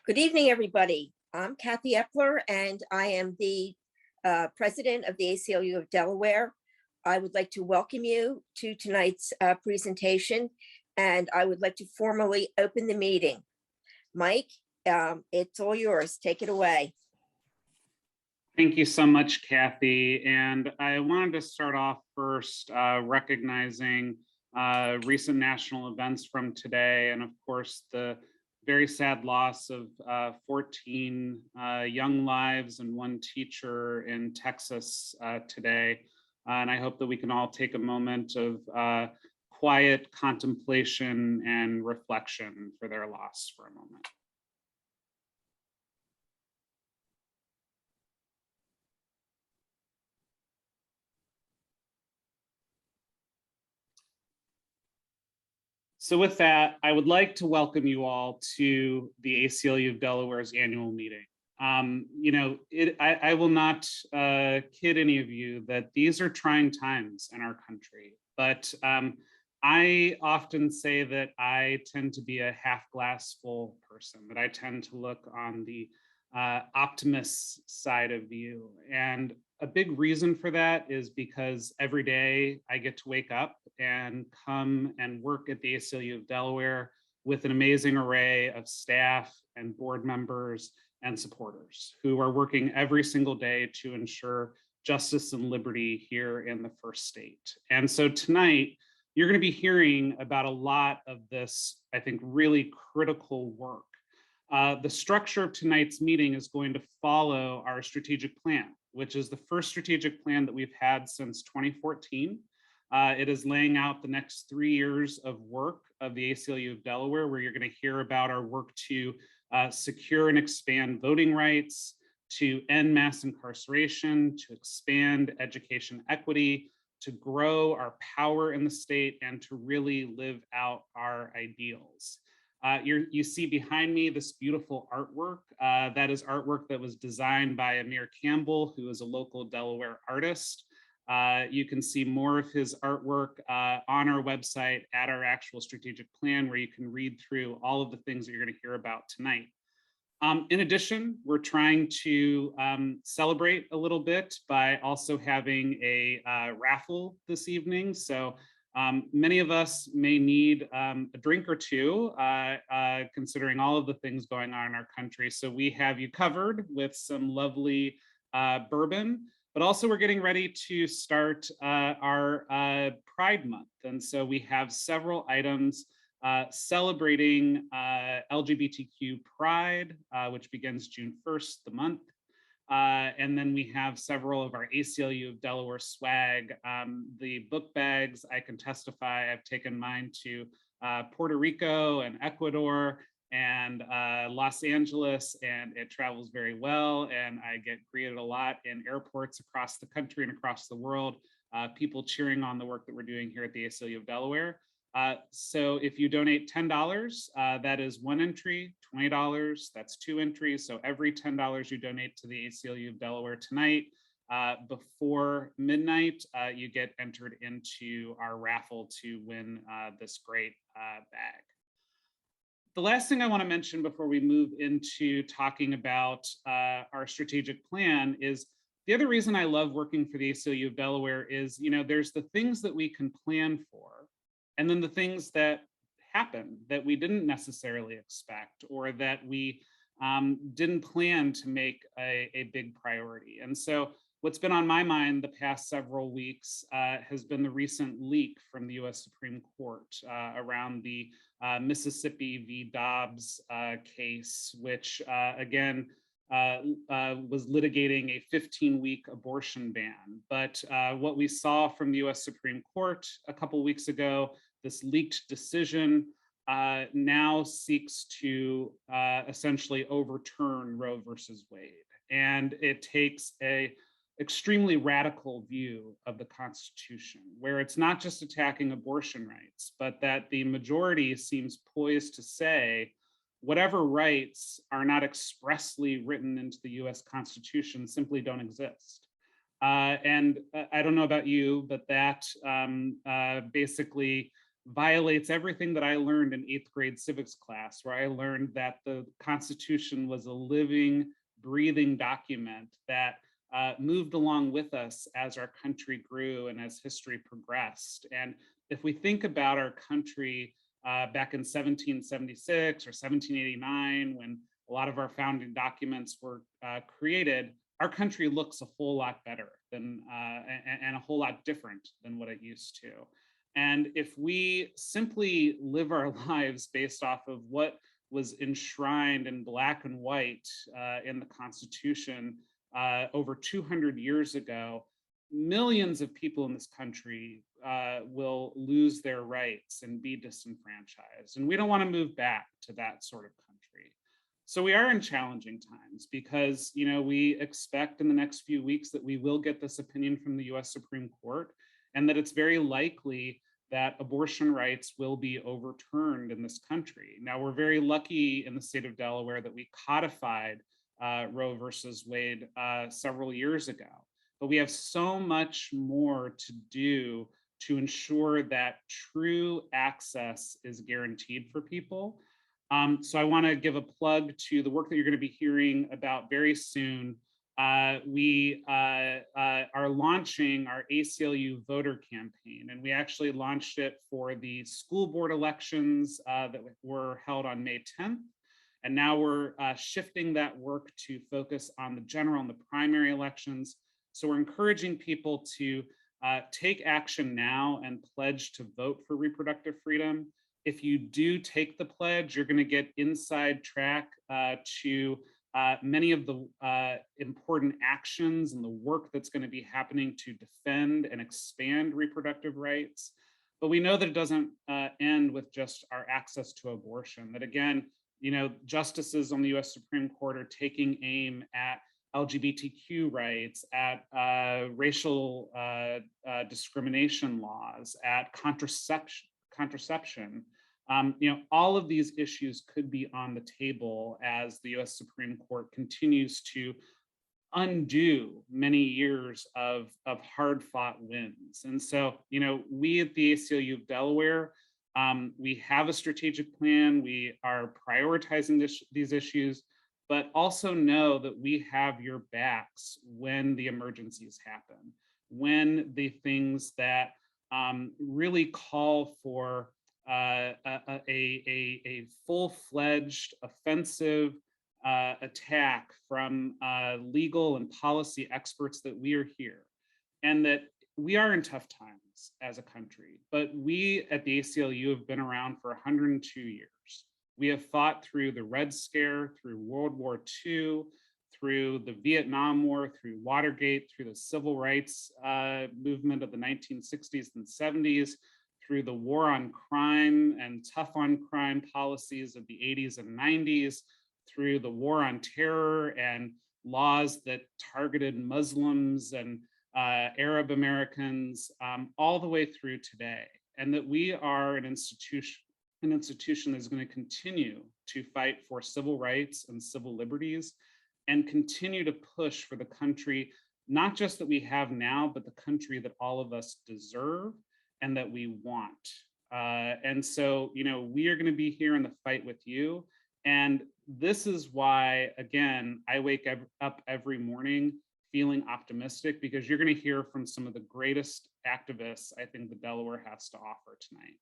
Good evening, everybody. I'm Kathy Epler, and I am the president of the ACLU of Delaware. I would like to welcome you to tonight's presentation, and I would like to formally open the meeting. Mike, it's all yours. Take it away. Thank you so much, Kathy. And I wanted to start off first recognizing recent national events from today, and of course, the very sad loss of 14 young lives and one teacher in Texas today. And I hope that we can all take a moment of quiet contemplation and reflection for their loss for a moment. So with that, I would like to welcome you all to the ACLU of Delaware's annual meeting. I will not kid any of you that these are trying times in our country, but I often say that I tend to be a half glass full person, that I tend to look on the optimist side of you. And a big reason for that is because every day I get to wake up and come and work at the ACLU of Delaware with an amazing array of staff and board members and supporters who are working every single day to ensure justice and liberty here in the first state. And so tonight, you're going to be hearing about a lot of this, I think, really critical work. The structure of tonight's meeting is going to follow our strategic plan, which is the first strategic plan that we've had since 2014. It is laying out the next 3 years of work of the ACLU of Delaware, where you're going to hear about our work to secure and expand voting rights, to end mass incarceration, to expand education equity, to grow our power in the state, and to really live out our ideals. You see behind me this beautiful artwork. That is artwork that was designed by Amir Campbell, who is a local Delaware artist. You can see more of his artwork on our website at our actual strategic plan, where you can read through all of the things that you're going to hear about tonight. In addition, we're trying to celebrate a little bit by also having a raffle this evening. So many of us may need a drink or two, considering all of the things going on in our country. So we have you covered with some lovely bourbon, but also we're getting ready to start our Pride Month. And so we have several items celebrating LGBTQ Pride, which begins June 1st, the month. And then we have several of our ACLU of Delaware swag. The book bags, I can testify, I've taken mine to Puerto Rico and Ecuador and Los Angeles, and it travels very well. And I get greeted a lot in airports across the country and across the world, people cheering on the work that we're doing here at the ACLU of Delaware. So if you donate $10, that is one entry, $20, that's two entries. So every $10 you donate to the ACLU of Delaware tonight, before midnight, you get entered into our raffle to win this great bag. The last thing I want to mention before we move into talking about our strategic plan is the other reason I love working for the ACLU of Delaware is, there's the things that we can plan for, and then the things that happen that we didn't necessarily expect, or that we didn't plan to make a big priority. And so what's been on my mind the past several weeks has been the recent leak from the US Supreme Court around the Mississippi v. Dobbs case, which again, was litigating a 15-week abortion ban. But what we saw from the US Supreme Court a couple weeks ago, this leaked decision now seeks to essentially overturn Roe versus Wade. And it takes a extremely radical view of the Constitution, where it's not just attacking abortion rights, but that the majority seems poised to say, whatever rights are not expressly written into the US Constitution simply don't exist. And I don't know about you, but that basically violates everything that I learned in 8th grade civics class, where I learned that the Constitution was a living, breathing document that moved along with us as our country grew and as history progressed. And if we think about our country back in 1776 or 1789, when a lot of our founding documents were created, our country looks a whole lot better than and a whole lot different than what it used to. And if we simply live our lives based off of what was enshrined in black and white in the Constitution over 200 years ago, millions of people in this country will lose their rights and be disenfranchised. And we don't want to move back to that sort of country. So we are in challenging times because, you know, we expect in the next few weeks that we will get this opinion from the US Supreme Court, and that it's very likely that abortion rights will be overturned in this country. Now, we're very lucky in the state of Delaware that we codified Roe versus Wade several years ago, but we have so much more to do to ensure that true access is guaranteed for people. So I want to give a plug to the work that you're going to be hearing about very soon. We are launching our ACLU voter campaign, and we actually launched it for the school board elections that were held on May 10th. And now we're shifting that work to focus on the general and the primary elections. So we're encouraging people to take action now and pledge to vote for reproductive freedom. If you do take the pledge, you're going to get inside track to many of the important actions and the work that's going to be happening to defend and expand reproductive rights. But we know that it doesn't end with just our access to abortion, that again, you know, justices on the US Supreme Court are taking aim at LGBTQ rights, at racial discrimination laws, at contraception. You know, all of these issues could be on the table as the US Supreme Court continues to undo many years of hard-fought wins. And so, you know, we at the ACLU of Delaware, we have a strategic plan. We are prioritizing these issues, but also know that we have your backs when the emergencies happen, when the things that really call for a full-fledged offensive attack from legal and policy experts, that we are here, and that we are in tough times as a country, but we at the ACLU have been around for 102 years. We have fought through the Red Scare, through World War II, through the Vietnam War, through Watergate, through the civil rights movement of the 1960s and 70s, through the war on crime and tough on crime policies of the 80s and 90s, through the war on terror and laws that targeted Muslims and Arab Americans, all the way through today. And that we are an institution that is going to continue to fight for civil rights and civil liberties, and continue to push for the country, not just that we have now, but the country that all of us deserve and that we want. And so, you know, we are going to be here in the fight with you. And this is why, again, I wake up every morning feeling optimistic, because you're going to hear from some of the greatest activists I think that Delaware has to offer tonight.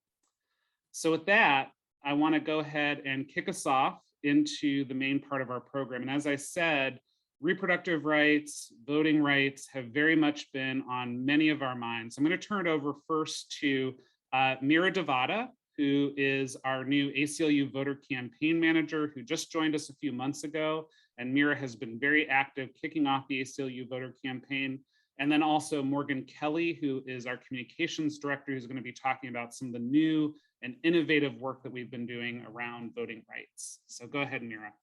So with that, I want to go ahead and kick us off into the main part of our program. And as I said, reproductive rights, voting rights have very much been on many of our minds. I'm going to turn it over first to Mira Devada, who is our new ACLU voter campaign manager, who just joined us a few months ago. And Mira has been very active kicking off the ACLU voter campaign. And then also Morgan Kelly, who is our communications director, who's going to be talking about some of the new and innovative work that we've been doing around voting rights. So go ahead, Mira.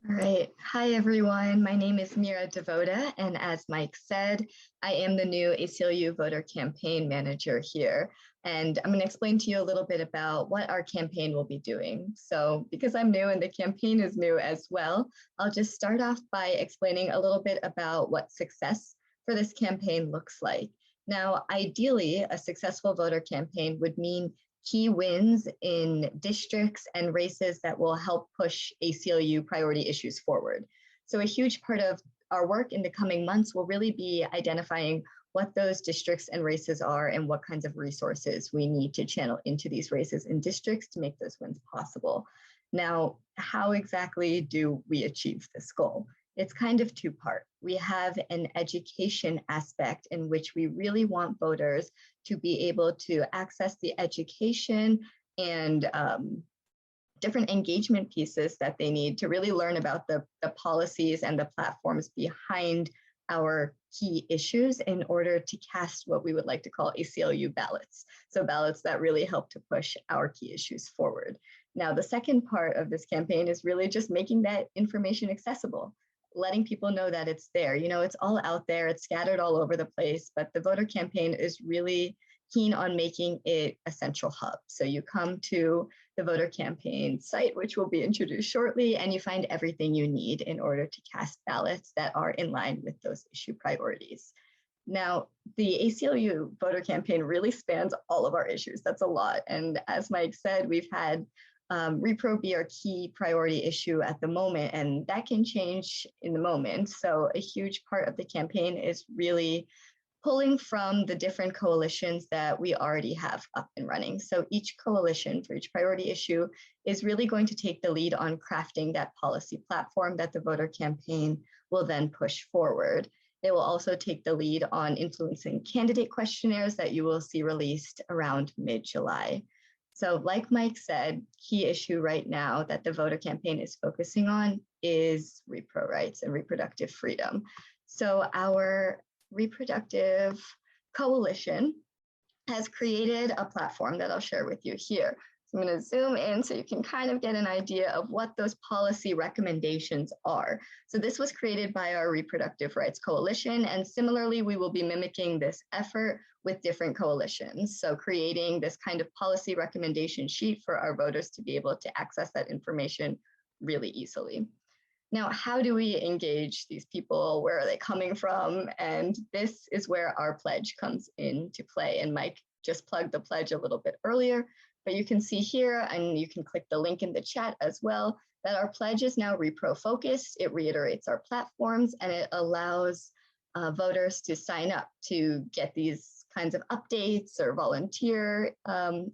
All right. Hi, everyone. My name is Mira Devota, and as Mike said, I am the new ACLU voter campaign manager here. And I'm going to explain to you a little bit about what our campaign will be doing. So because I'm new and the campaign is new as well, I'll just start off by explaining a little bit about what success for this campaign looks like. Now, ideally, a successful voter campaign would mean key wins in districts and races that will help push ACLU priority issues forward. So a huge part of our work in the coming months will really be identifying what those districts and races are and what kinds of resources we need to channel into these races and districts to make those wins possible. Now, how exactly do we achieve this goal? It's kind of two-part. We have an education aspect in which we really want voters to be able to access the education and different engagement pieces that they need to really learn about the policies and the platforms behind our key issues in order to cast what we would like to call ACLU ballots. So ballots that really help to push our key issues forward. Now, the second part of this campaign is really just making that information accessible, letting people know that it's there. You know, it's all out there, it's scattered all over the place, but the voter campaign is really keen on making it a central hub. So you come to the voter campaign site, which will be introduced shortly, and you find everything you need in order to cast ballots that are in line with those issue priorities. Now, the ACLU voter campaign really spans all of our issues. That's a lot. And as Mike said, we've had repro be our key priority issue at the moment, and that can change in the moment. So a huge part of the campaign is really pulling from the different coalitions that we already have up and running. So each coalition for each priority issue is really going to take the lead on crafting that policy platform that the voter campaign will then push forward. They will also take the lead on influencing candidate questionnaires that you will see released around mid-July. So like Mike said, key issue right now that the voter campaign is focusing on is repro rights and reproductive freedom. So our reproductive coalition has created a platform that I'll share with you here. So I'm going to zoom in so you can kind of get an idea of what those policy recommendations are. So this was created by our Reproductive Rights Coalition, and similarly, we will be mimicking this effort with different coalitions. So creating this kind of policy recommendation sheet for our voters to be able to access that information really easily. Now, how do we engage these people? Where are they coming from? And this is where our pledge comes into play. And Mike just plugged the pledge a little bit earlier, but you can see here, and you can click the link in the chat as well, that our pledge is now repro focused. It reiterates our platforms, and it allows voters to sign up to get these kinds of updates or volunteer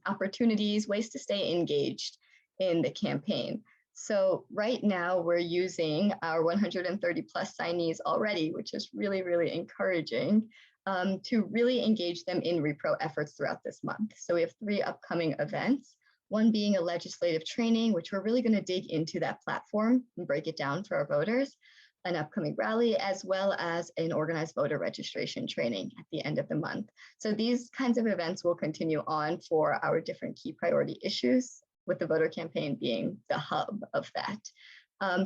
opportunities, ways to stay engaged in the campaign. So right now we're using our 130 plus signees already, which is really, really encouraging to really engage them in repro efforts throughout this month. So we have 3 upcoming events, one being a legislative training, which we're really going to dig into that platform and break it down for our voters, an upcoming rally, as well as an organized voter registration training at the end of the month. So these kinds of events will continue on for our different key priority issues, with the voter campaign being the hub of that.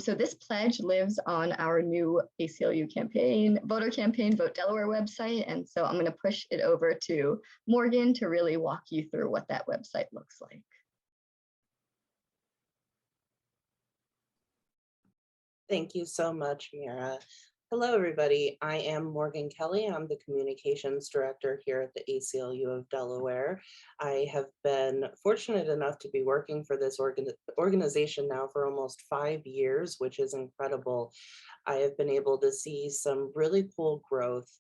So this pledge lives on our new ACLU campaign, voter campaign, Vote Delaware website. And so I'm going to push it over to Morgan to really walk you through what that website looks like. Thank you so much, Mira. Hello, everybody. I am Morgan Kelly. I'm the Communications Director here at the ACLU of Delaware. I have been fortunate enough to be working for this organization now for almost 5 years, which is incredible. I have been able to see some really cool growth.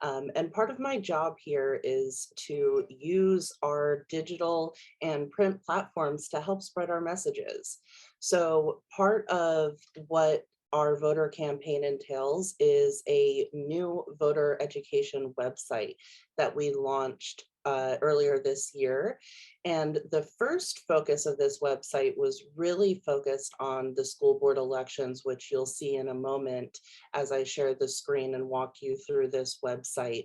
And part of my job here is to use our digital and print platforms to help spread our messages. So part of what our voter campaign entails is a new voter education website that we launched earlier this year. And the first focus of this website was really focused on the school board elections, which you'll see in a moment as I share the screen and walk you through this website.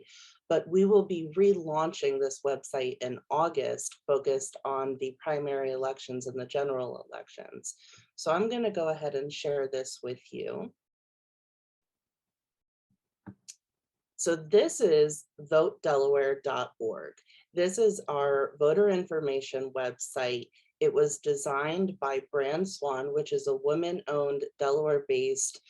But we will be relaunching this website in August, focused on the primary elections and the general elections. So I'm going to go ahead and share this with you. So this is votedelaware.org. This is our voter information website. It was designed by Brand Swan, which is a woman-owned Delaware-based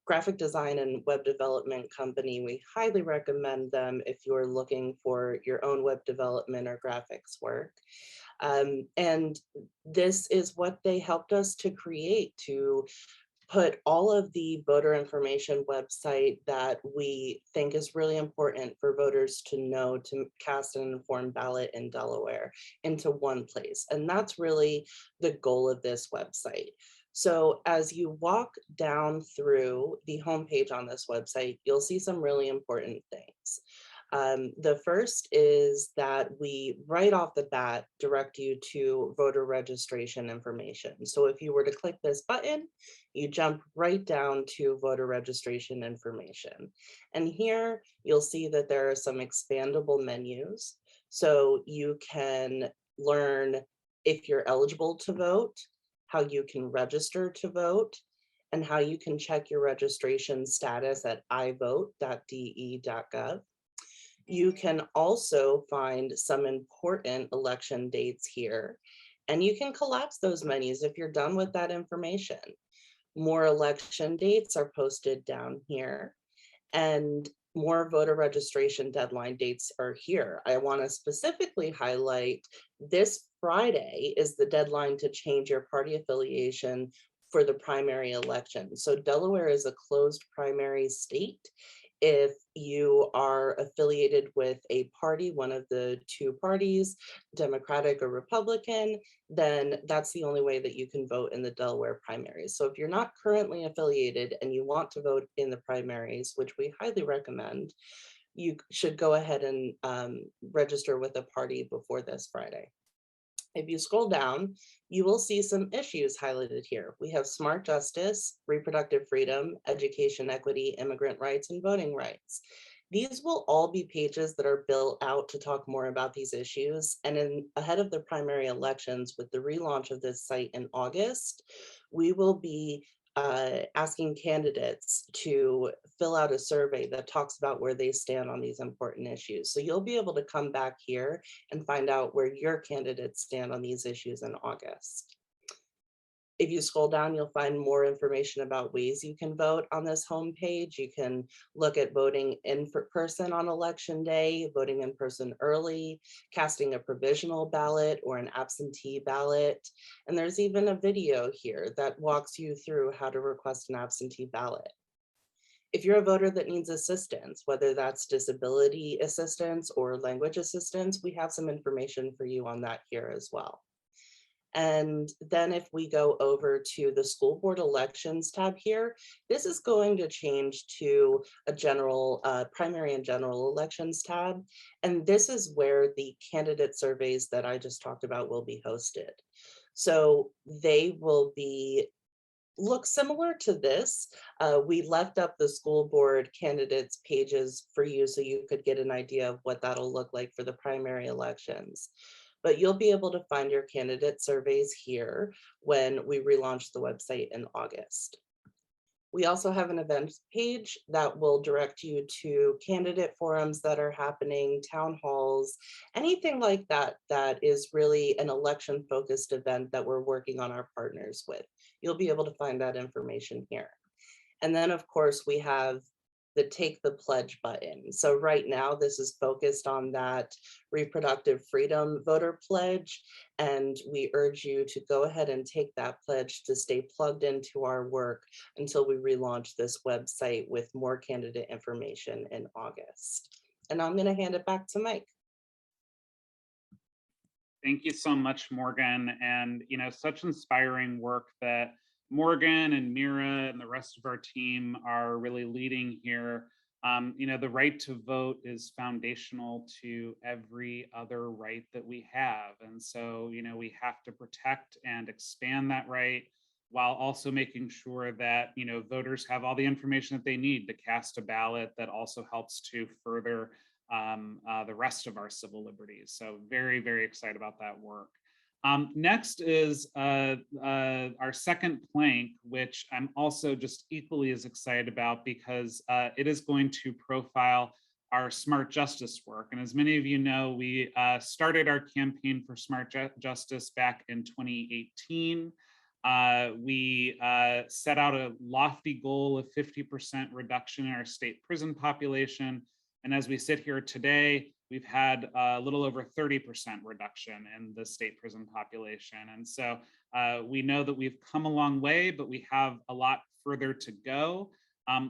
graphic design and web development company. We highly recommend them if you're looking for your own web development or graphics work. And this is what they helped us to create, to put all of the voter information website that we think is really important for voters to know to cast an informed ballot in Delaware into one place. And that's really the goal of this website. So as you walk down through the homepage on this website, you'll see some really important things. The first is that we right off the bat direct you to voter registration information. So if you were to click this button, you jump right down to voter registration information. And here you'll see that there are some expandable menus. So you can learn if you're eligible to vote, how you can register to vote, and how you can check your registration status at ivote.de.gov. You can also find some important election dates here, and you can collapse those menus if you're done with that information. More election dates are posted down here, and more voter registration deadline dates are here. I want to specifically highlight this Friday is the deadline to change your party affiliation for the primary election. So Delaware is a closed primary state. If you are affiliated with a party, one of the two parties, Democratic or Republican, then that's the only way that you can vote in the Delaware primaries. So if you're not currently affiliated and you want to vote in the primaries, which we highly recommend, you should go ahead and register with a party before this Friday. If you scroll down, you will see some issues highlighted here. We have smart justice, reproductive freedom, education equity, immigrant rights, and voting rights. These will all be pages that are built out to talk more about these issues. And ahead of the primary elections, with the relaunch of this site in August, we will be asking candidates to fill out a survey that talks about where they stand on these important issues. So you'll be able to come back here and find out where your candidates stand on these issues in August. If you scroll down, you'll find more information about ways you can vote on this homepage. You can look at voting in person on election day, voting in person early, casting a provisional ballot or an absentee ballot. And there's even a video here that walks you through how to request an absentee ballot. If you're a voter that needs assistance, whether that's disability assistance or language assistance, we have some information for you on that here as well. And then if we go over to the school board elections tab here, this is going to change to a general primary and general elections tab. And this is where the candidate surveys that I just talked about will be hosted. So they will look similar to this. We left up the school board candidates pages for you so you could get an idea of what that'll look like for the primary elections. But you'll be able to find your candidate surveys here when we relaunch the website in August. We also have an events page that will direct you to candidate forums that are happening, town halls, anything like that, that is really an election focused event that we're working on our partners with. You'll be able to find that information here. And then of course we have the Take the Pledge button. So right now this is focused on that reproductive freedom voter pledge. And we urge you to go ahead and take that pledge to stay plugged into our work until we relaunch this website with more candidate information in August. And I'm going to hand it back to Mike. Thank you so much, Morgan. And, such inspiring work that Morgan and Mira and the rest of our team are really leading here. The right to vote is foundational to every other right that we have. And so, we have to protect and expand that right while also making sure that, voters have all the information that they need to cast a ballot that also helps to further the rest of our civil liberties. So very, very excited about that work. Next is our second plank, which I'm also just equally as excited about because it is going to profile our smart justice work. And as many of you know, we started our campaign for smart justice back in 2018. We set out a lofty goal of 50% reduction in our state prison population. And as we sit here today, we've had a little over 30% reduction in the state prison population. And so we know that we've come a long way, but we have a lot further to go.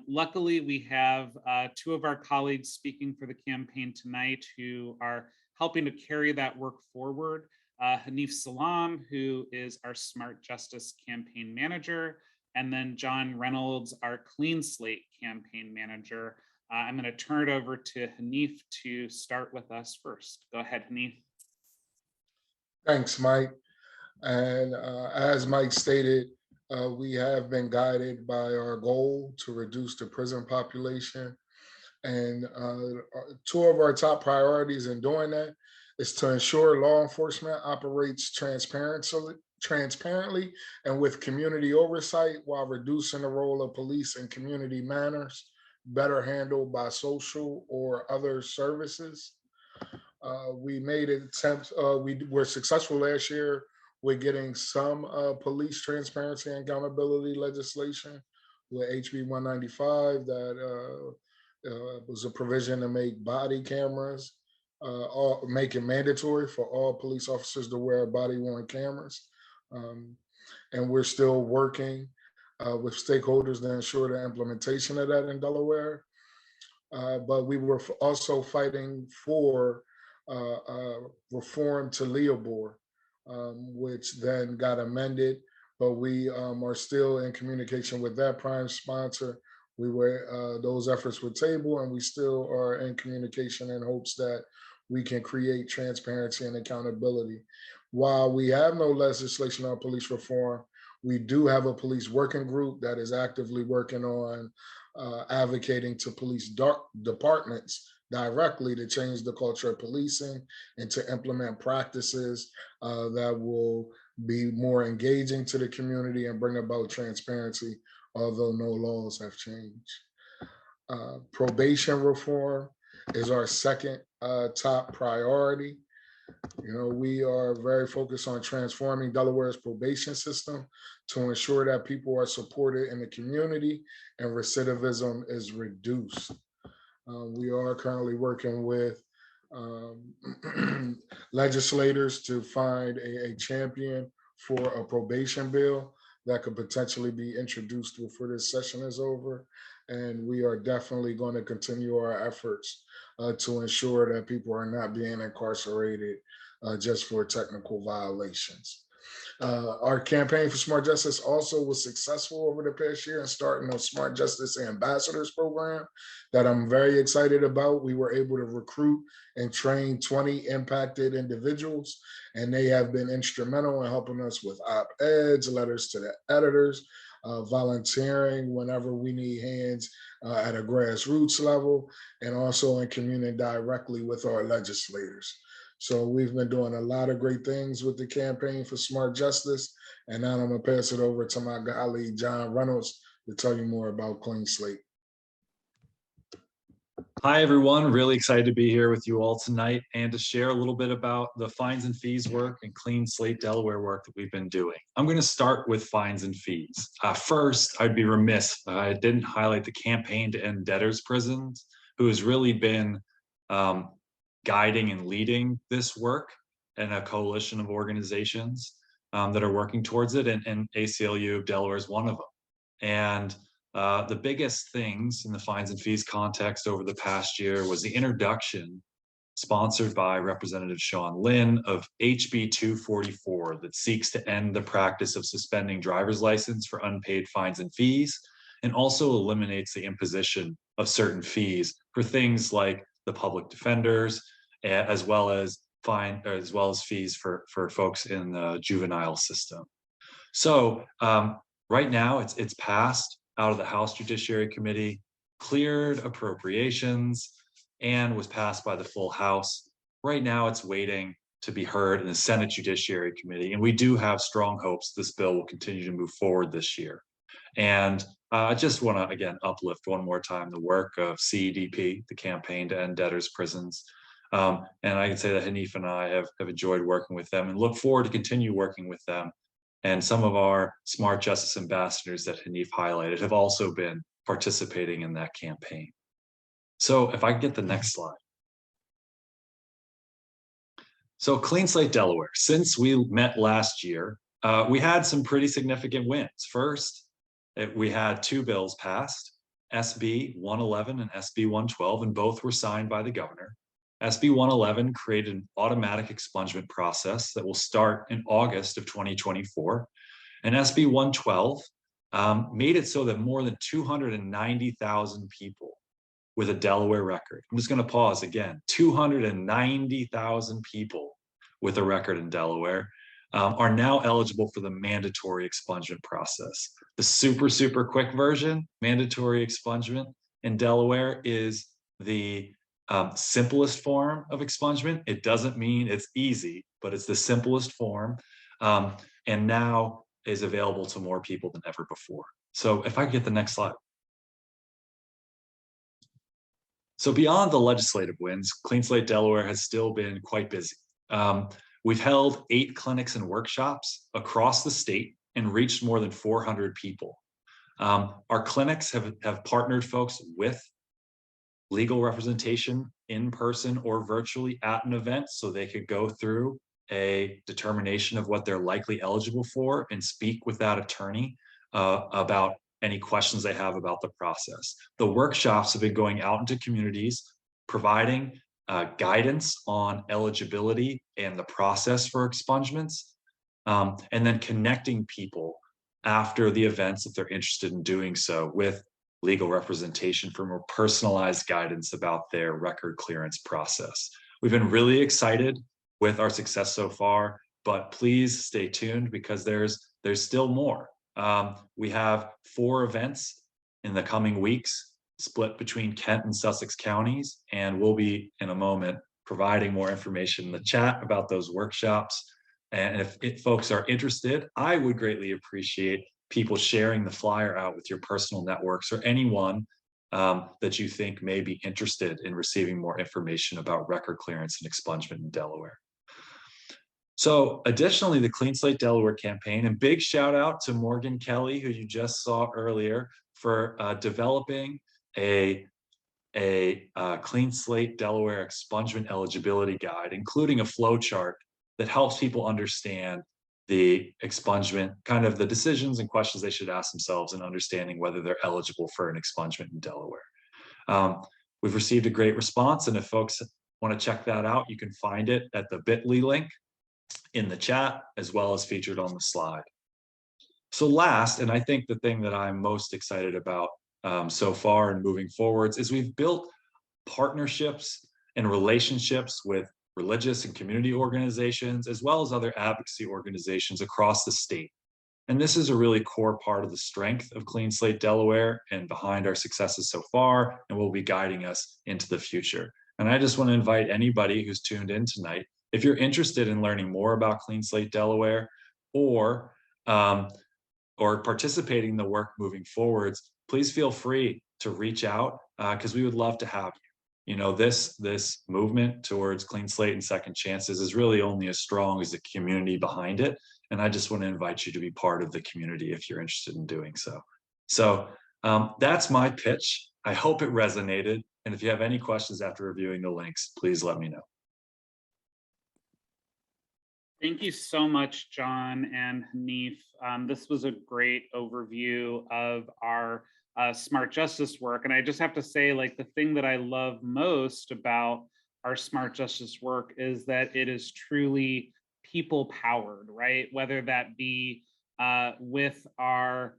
Luckily, we have two of our colleagues speaking for the campaign tonight who are helping to carry that work forward. Hanif Salam, who is our Smart Justice campaign manager, and then John Reynolds, our Clean Slate campaign manager. I'm going to turn it over to Hanif to start with us first. Go ahead, Hanif. Thanks, Mike. And as Mike stated, we have been guided by our goal to reduce the prison population. And two of our top priorities in doing that is to ensure law enforcement operates transparently and with community oversight while reducing the role of police in community matters better handled by social or other services. We made attempts, we were successful last year with getting some police transparency and accountability legislation with HB 195 that was a provision to make body cameras, make it mandatory for all police officers to wear body-worn cameras. And we're still working with stakeholders to ensure the implementation of that in Delaware. But we were also fighting for reform to LEOBOR, which then got amended, but we are still in communication with that prime sponsor. We were, those efforts were tabled, and we still are in communication in hopes that we can create transparency and accountability. While we have no legislation on police reform, we do have a police working group that is actively working on advocating to police departments directly to change the culture of policing and to implement practices that will be more engaging to the community and bring about transparency, although no laws have changed. Probation reform is our second top priority. You know, we are very focused on transforming Delaware's probation system to ensure that people are supported in the community and recidivism is reduced. We are currently working with legislators to find a champion for a probation bill that could potentially be introduced before this session is over. And we are definitely going to continue our efforts to ensure that people are not being incarcerated just for technical violations. Our campaign for Smart Justice also was successful over the past year in starting a Smart Justice Ambassadors program that I'm very excited about. We were able to recruit and train 20 impacted individuals, and they have been instrumental in helping us with op-eds, letters to the editors, volunteering whenever we need hands at a grassroots level, and also in communing directly with our legislators. So we've been doing a lot of great things with the campaign for Smart Justice. And now I'm gonna pass it over to my colleague, John Reynolds, to tell you more about Clean Slate. Hi, everyone. Really excited to be here with you all tonight and to share a little bit about the fines and fees work and Clean Slate Delaware work that we've been doing. I'm going to start with fines and fees. First, I'd be remiss if I didn't highlight the campaign to end debtors' prisons, who has really been guiding and leading this work, and a coalition of organizations that are working towards it, and ACLU of Delaware is one of them. And the biggest things in the fines and fees context over the past year was the introduction, sponsored by Representative Sean Lynn, of HB 244 that seeks to end the practice of suspending driver's license for unpaid fines and fees, and also eliminates the imposition of certain fees for things like the public defenders, as well as fees for folks in the juvenile system. So right now it's passed out of the House Judiciary Committee, cleared appropriations, and was passed by the full House. Right now it's waiting to be heard in the Senate Judiciary Committee, and we do have strong hopes this bill will continue to move forward this year. And I just want to, again, uplift one more time the work of CEDP, the Campaign to End Debtors' Prisons. And I can say that Hanif and I have enjoyed working with them and look forward to continue working with them And some of our Smart Justice ambassadors that Hanif highlighted have also been participating in that campaign. So if I could get the next slide. So Clean Slate Delaware, since we met last year, we had some pretty significant wins. First, we had 2 bills passed, SB 111 and SB 112, and both were signed by the governor. SB 111 created an automatic expungement process that will start in August of 2024. And SB 112 made it so that more than 290,000 people with a Delaware record, I'm just going to pause again, 290,000 people with a record in Delaware are now eligible for the mandatory expungement process. The super quick version, mandatory expungement in Delaware, is the simplest form of expungement. It doesn't mean it's easy, but it's the simplest form, and now is available to more people than ever before. So if I could get the next slide. So beyond the legislative wins, Clean Slate Delaware has still been quite busy. We've held 8 clinics and workshops across the state and reached more than 400 people. Our clinics have partnered folks with legal representation in person or virtually at an event, so they could go through a determination of what they're likely eligible for and speak with that attorney about any questions they have about the process. The workshops have been going out into communities, providing guidance on eligibility and the process for expungements, and then connecting people after the events, if they're interested in doing so, with legal representation for more personalized guidance about their record clearance process. We've been really excited with our success so far, but please stay tuned because there's still more. We have 4 events in the coming weeks split between Kent and Sussex counties, and we'll be in a moment providing more information in the chat about those workshops. And if folks are interested, I would greatly appreciate people sharing the flyer out with your personal networks or anyone that you think may be interested in receiving more information about record clearance and expungement in Delaware. So additionally, the Clean Slate Delaware campaign, and big shout out to Morgan Kelly, who you just saw earlier, for developing a Clean Slate Delaware expungement eligibility guide, including a flow chart that helps people understand the expungement, kind of the decisions and questions they should ask themselves in understanding whether they're eligible for an expungement in Delaware. We've received a great response, and if folks want to check that out, you can find it at the bit.ly link in the chat, as well as featured on the slide. So last, and I think the thing that I'm most excited about so far and moving forwards, is we've built partnerships and relationships with religious and community organizations, as well as other advocacy organizations across the state. And this is a really core part of the strength of Clean Slate Delaware and behind our successes so far, and will be guiding us into the future. And I just want to invite anybody who's tuned in tonight, if you're interested in learning more about Clean Slate Delaware or participating in the work moving forwards, please feel free to reach out because we would love to have you. You know, this movement towards clean slate and second chances is really only as strong as the community behind it. And I just want to invite you to be part of the community if you're interested in doing so. So that's my pitch. I hope it resonated. And if you have any questions after reviewing the links, please let me know. Thank you so much, John and Hanif. This was a great overview of our smart justice work. And I just have to say, like, the thing that I love most about our smart justice work is that it is truly people powered, right? Whether that be with our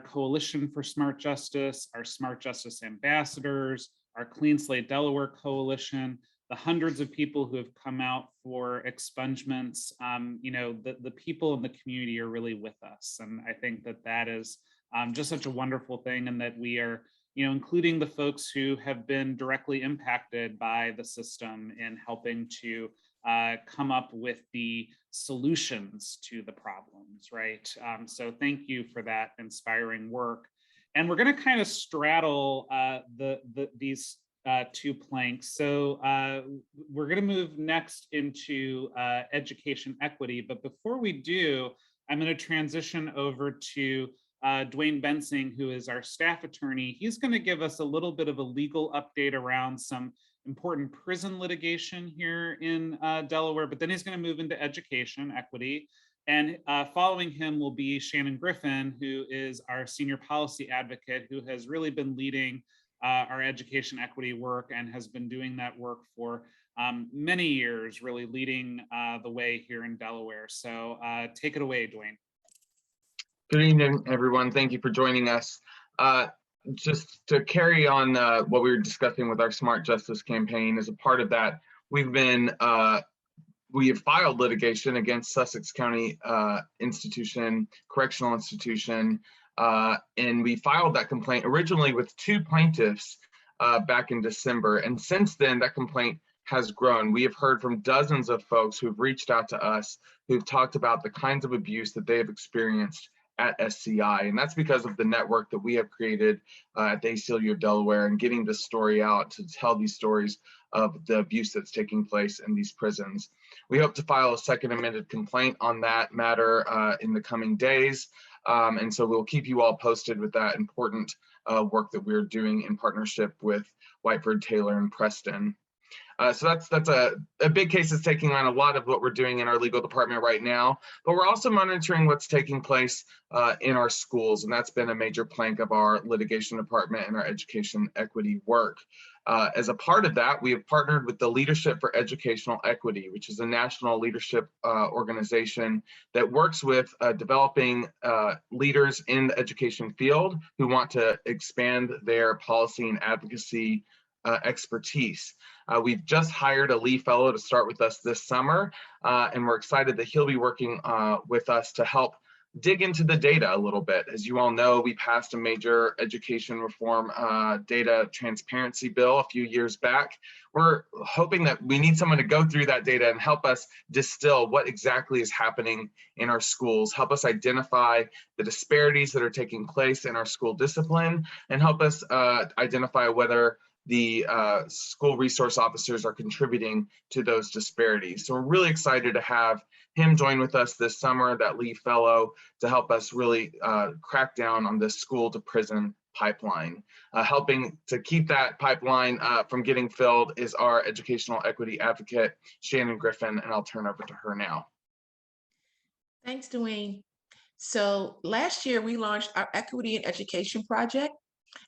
coalition for smart justice, our smart justice ambassadors, our Clean Slate Delaware coalition, the hundreds of people who have come out for expungements, you know, the people in the community are really with us. And I think that that is just such a wonderful thing, and that we are, you know, including the folks who have been directly impacted by the system in helping to come up with the solutions to the problems, right? So thank you for that inspiring work. And we're going to kind of straddle these two planks. So we're going to move next into education equity. But before we do, I'm going to transition over to Dwayne Bensing, who is our staff attorney. He's going to give us a little bit of a legal update around some important prison litigation here in Delaware, but then he's going to move into education equity. And following him will be Shannon Griffin, who is our senior policy advocate, who has really been leading our education equity work and has been doing that work for many years, really leading the way here in Delaware. So take it away, Dwayne. Good evening, everyone. Thank you for joining us. Just to carry on what we were discussing with our Smart Justice campaign, as a part of that, we have filed litigation against Sussex County Correctional Institution, and we filed that complaint originally with 2 plaintiffs back in December. And since then, that complaint has grown. We have heard from dozens of folks who've reached out to us, who've talked about the kinds of abuse that they have experienced at SCI. And that's because of the network that we have created at the ACLU of Delaware, and getting this story out to tell these stories of the abuse that's taking place in these prisons. We hope to file a second amended complaint on that matter in the coming days. And so we'll keep you all posted with that important work that we're doing in partnership with Whiteford, Taylor, and Preston. So that's a big case that's taking on a lot of what we're doing in our legal department right now, but we're also monitoring what's taking place in our schools, and that's been a major plank of our litigation department and our education equity work. As a part of that, we have partnered with the Leadership for Educational Equity, which is a national leadership organization that works with developing leaders in the education field who want to expand their policy and advocacy expertise. We've just hired a Lee Fellow to start with us this summer, and we're excited that he'll be working with us to help dig into the data a little bit. As you all know, we passed a major education reform data transparency bill a few years back. We're hoping that we need someone to go through that data and help us distill what exactly is happening in our schools, help us identify the disparities that are taking place in our school discipline, and help us identify whether the school resource officers are contributing to those disparities. So we're really excited to have him join with us this summer, that Lee Fellow, to help us really crack down on this school to prison pipeline. Helping to keep that pipeline from getting filled is our educational equity advocate, Shannon Griffin, and I'll turn over to her now. Thanks, Dwayne. So last year we launched our Equity in Education project.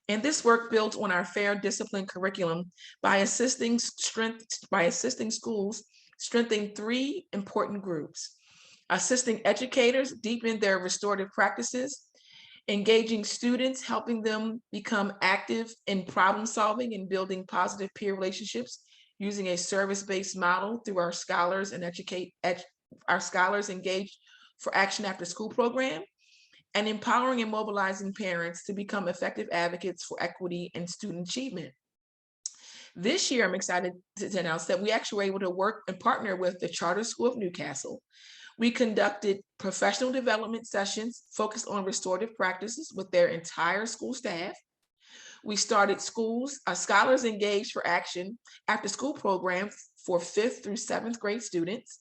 And this work built on our fair discipline curriculum by assisting schools strengthening 3 important groups: assisting educators deepen their restorative practices, engaging students, helping them become active in problem solving and building positive peer relationships using a service-based model through our Scholars and our Scholars Engaged for Action After School program, and empowering and mobilizing parents to become effective advocates for equity and student achievement. This year, I'm excited to announce that we actually were able to work and partner with the Charter School of Newcastle. We conducted professional development sessions focused on restorative practices with their entire school staff. We started Scholars Engaged for Action After School program for 5th through 7th grade students.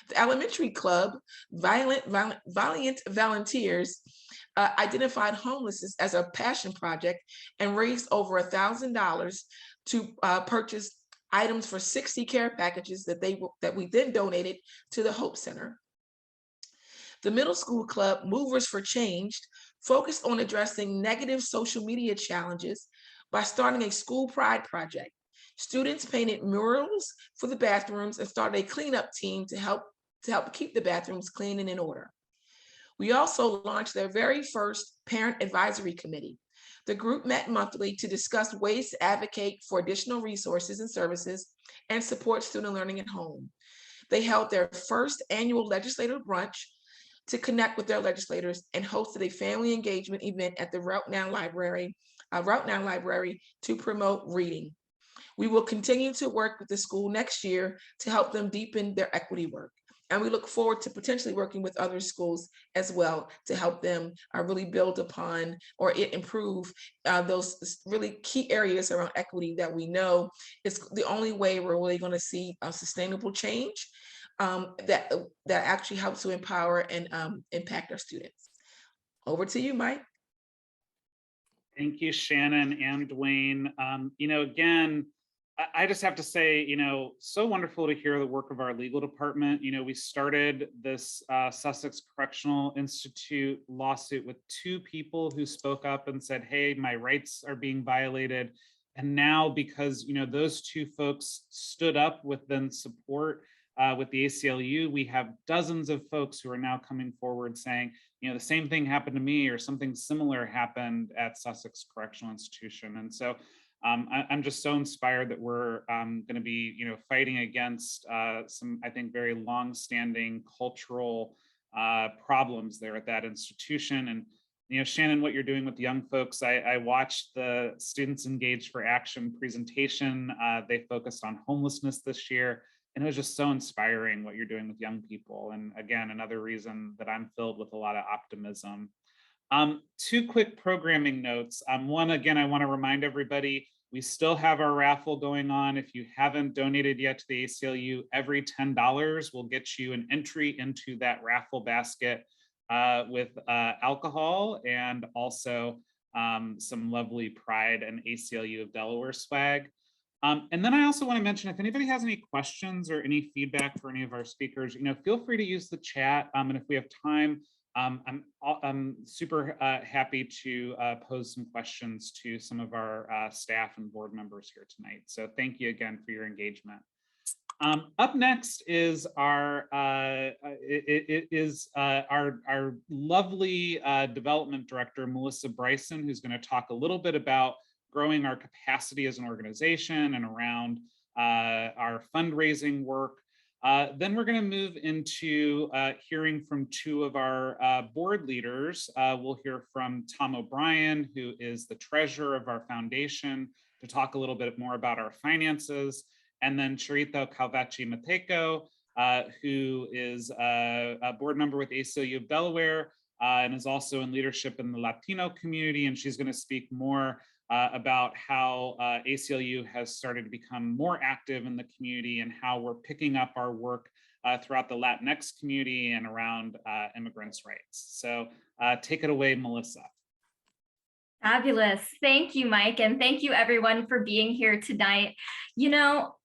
The elementary club, Valiant Volunteers, identified homelessness as a passion project and raised over $1,000 to purchase items for 60 care packages that we then donated to the Hope Center. The middle school club, Movers for Change, focused on addressing negative social media challenges by starting a school pride project. Students painted murals for the bathrooms and started a cleanup team to help keep the bathrooms clean and in order. We also launched their very first Parent Advisory Committee. The group met monthly to discuss ways to advocate for additional resources and services and support student learning at home. They held their first annual legislative brunch to connect with their legislators and hosted a family engagement event at the Route 9 Library to promote reading. We will continue to work with the school next year to help them deepen their equity work. And we look forward to potentially working with other schools as well to help them really build upon or improve those really key areas around equity that we know is the only way we're really going to see a sustainable change that actually helps to empower and impact our students. Over to you, Mike. Thank you, Shannon and Dwayne. Again, I just have to say, so wonderful to hear the work of our legal department. We started this Sussex Correctional Institute lawsuit with 2 people who spoke up and said, hey, my rights are being violated. And now because, those 2 folks stood up with then support with the ACLU, we have dozens of folks who are now coming forward saying, the same thing happened to me or something similar happened at Sussex Correctional Institution. And so I'm just so inspired that we're going to be, fighting against some, I think, very long-standing cultural problems there at that institution. And Shannon, what you're doing with the young folks, I watched the Students Engaged for Action presentation. They focused on homelessness this year. And it was just so inspiring what you're doing with young people. And again, another reason that I'm filled with a lot of optimism. 2 quick programming notes. One, again, I want to remind everybody, we still have our raffle going on. If you haven't donated yet to the ACLU, every $10 will get you an entry into that raffle basket with alcohol and also some lovely Pride and ACLU of Delaware swag. And then I also want to mention, if anybody has any questions or any feedback for any of our speakers, feel free to use the chat. And if we have time, I'm super happy to pose some questions to some of our staff and board members here tonight. So thank you again for your engagement. Up next is our lovely development director, Melissa Bryson, who's going to talk a little bit about growing our capacity as an organization and around our fundraising work. Then we're going to move into hearing from 2 of our board leaders. We'll hear from Tom O'Brien, who is the treasurer of our foundation, to talk a little bit more about our finances. And then Charito Calvachi Mateco, who is a board member with ACLU of Delaware and is also in leadership in the Latino community. And she's going to speak more about how ACLU has started to become more active in the community and how we're picking up our work throughout the Latinx community and around immigrants' rights. So take it away, Melissa. Fabulous. Thank you, Mike. And thank you everyone for being here tonight.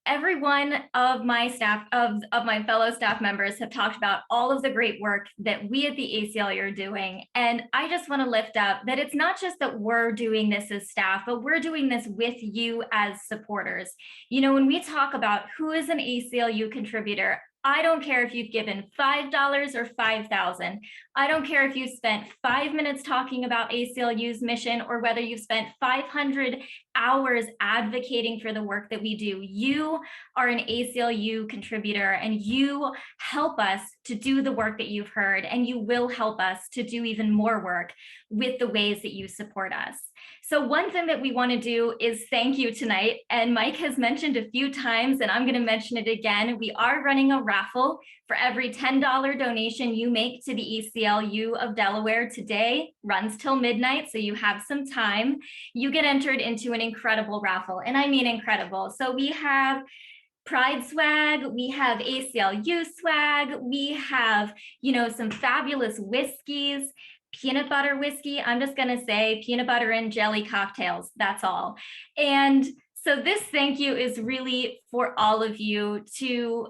Every one of my staff, of my fellow staff members have talked about all of the great work that we at the ACLU are doing. And I just want to lift up that it's not just that we're doing this as staff, but we're doing this with you as supporters. When we talk about who is an ACLU contributor, I don't care if you've given $5 or $5,000. I don't care if you spent 5 minutes talking about ACLU's mission or whether you've spent 500 hours advocating for the work that we do. You are an ACLU contributor and you help us to do the work that you've heard, and you will help us to do even more work with the ways that you support us. So one thing that we want to do is thank you tonight. And Mike has mentioned a few times, and I'm going to mention it again. We are running a raffle for every $10 donation you make to the ACLU of Delaware today. Runs till midnight, so you have some time. You get entered into an incredible raffle, and I mean incredible. So we have Pride swag, we have ACLU swag, we have, some fabulous whiskeys, peanut butter whiskey. I'm just going to say peanut butter and jelly cocktails. That's all. And so this thank you is really for all of you to,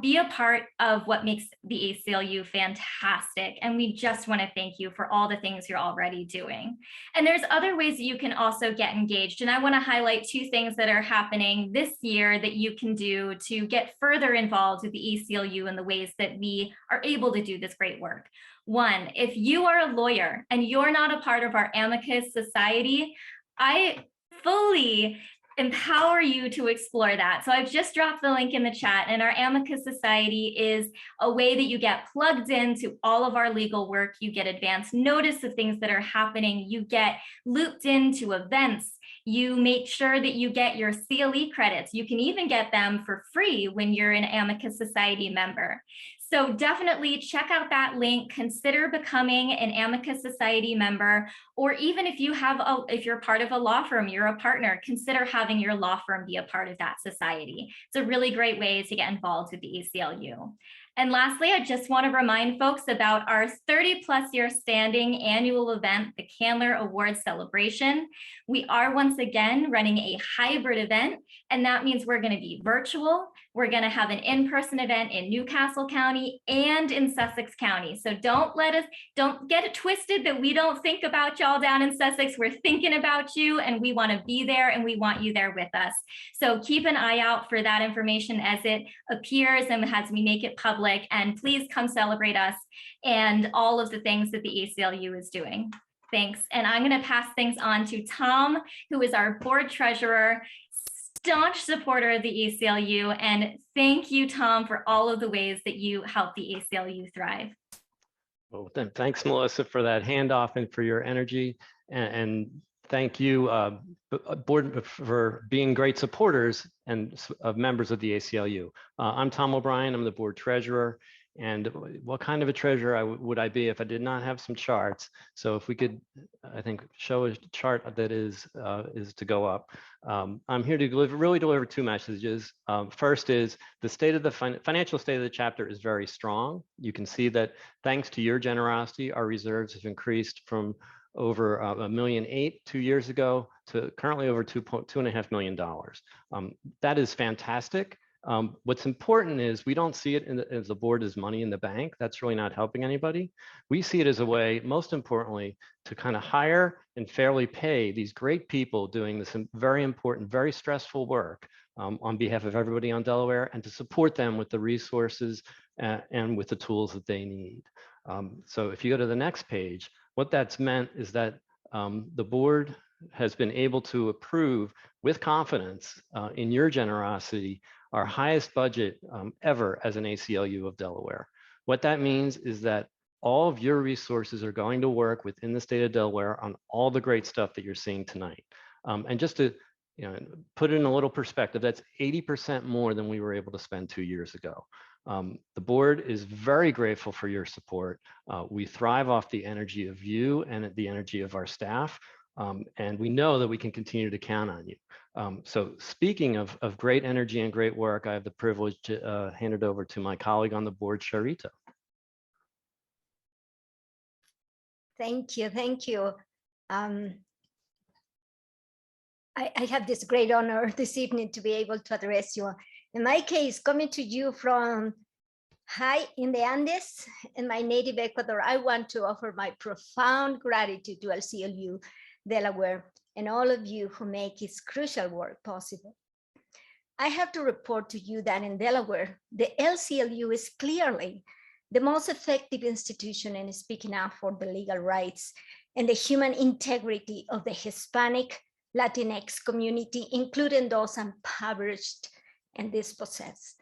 be a part of what makes the ACLU fantastic. And we just want to thank you for all the things you're already doing. And there's other ways that you can also get engaged. And I want to highlight 2 things that are happening this year that you can do to get further involved with the ACLU and the ways that we are able to do this great work. 1, if you are a lawyer and you're not a part of our Amicus Society, I fully empower you to explore that. So I've just dropped the link in the chat, and our Amicus Society is a way that you get plugged into all of our legal work. You get advance notice of things that are happening. You get looped into events. You make sure that you get your CLE credits. You can even get them for free when you're an Amicus Society member. So definitely check out that link, consider becoming an Amicus Society member, or even if you're part of a law firm, you're a partner, consider having your law firm be a part of that society. It's a really great way to get involved with the ACLU. And lastly, I just want to remind folks about our 30+ year standing annual event, the Candler Awards Celebration. We are once again running a hybrid event, and that means we're going to be virtual. We're going to have an in-person event in Newcastle County and in Sussex County. So don't get it twisted that we don't think about y'all down in Sussex. We're thinking about you, and we want to be there, and we want you there with us. So keep an eye out for that information as it appears and as we make it public. And please come celebrate us and all of the things that the ACLU is doing. Thanks. And I'm going to pass things on to Tom, who is our board treasurer, staunch supporter of the ACLU. And thank you, Tom, for all of the ways that you help the ACLU thrive. Well, then thanks, Melissa, for that handoff and for your energy. And thank you, board, for being great supporters and members of the ACLU. I'm Tom O'Brien. I'm the board treasurer. And what kind of a treasurer would I be if I did not have some charts? So if we could, I think, show a chart that is to go up. I'm here to really deliver two messages. First is the state of the financial state of the chapter is very strong. You can see that thanks to your generosity, our reserves have increased from over $1.8 million 2 years ago to currently over $2.5 million. That is fantastic. What's important is we don't see it as the board as money in the bank. That's really not helping anybody. We see it as a way, most importantly, to kind of hire and fairly pay these great people doing this very important, very stressful work on behalf of everybody on Delaware, and to support them with the resources and with the tools that they need. So if you go to the next page, what that's meant is that the board has been able to approve with confidence in your generosity our highest budget ever as an ACLU of Delaware. What that means is that all of your resources are going to work within the state of Delaware on all the great stuff that you're seeing tonight. And just to put it in a little perspective, that's 80% more than we were able to spend 2 years ago. The board is very grateful for your support. We thrive off the energy of you and the energy of our staff. And we know that we can continue to count on you. So speaking of great energy and great work, I have the privilege to hand it over to my colleague on the board, Sharita. Thank you, thank you. I have this great honor this evening to be able to address you. In my case, coming to you from high in the Andes in my native Ecuador, I want to offer my profound gratitude to ACLU Delaware and all of you who make its crucial work possible. I have to report to you that in Delaware, the ACLU is clearly the most effective institution in speaking up for the legal rights and the human integrity of the Hispanic Latinx community, including those impoverished and dispossessed.